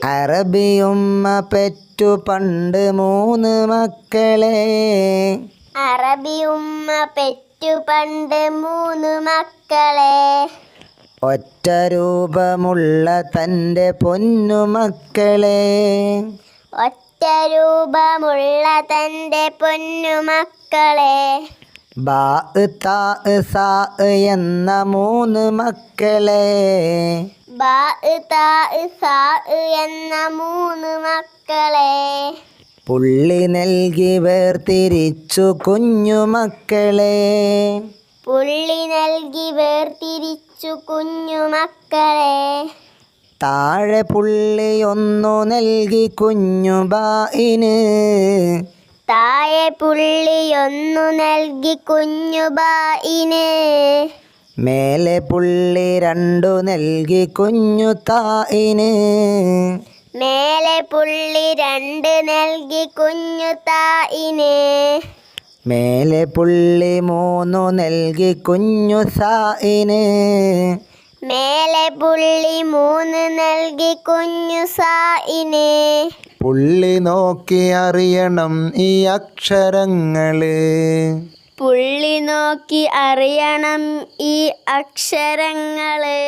അറബിയുമ്മ പെറ്റു പണ്ട് 3 മക്കളെ. അറബിയുമ്മ പെറ്റു പണ്ട് 3 മക്കളെ. ഒറ്റ രൂപമുള്ള തൻ്റെ പൊന്നുമക്കളെ. ഒറ്റ രൂപമുള്ള തൻ്റെ പൊന്നുമക്കളെ. ബാ താ സാ എന്ന 3 മക്കളെ. ബാ താ സാ എന്ന 3 മക്കളെ. പുള്ളി നൽകി വേർതിരിച്ചു കുഞ്ഞുമക്കളെ. പുള്ളി നൽകി വേർതിരിച്ചു കുഞ്ഞുമക്കളെ. താഴെ പുള്ളി 1 നൽകി കുഞ്ഞു ബായിന്. താഴെ പുള്ളി 1 നൽകി കുഞ്ഞു ബായിന്. മേലെ പുള്ളി 2 നൽകി കുഞ്ഞു തായിന്. മേലെ പുള്ളി 2 നൽകി കുഞ്ഞു തായിന്. മേലെ പുള്ളി 3 നൽകി കുഞ്ഞു സായിന്. മേലെ പുള്ളി 3 നൽകി കുഞ്ഞു സായിന്. പുള്ളി നോക്കി അറിയണം ഈ അക്ഷരങ്ങള്. പുള്ളി നോക്കി അറിയണം ഈ അക്ഷരങ്ങള്.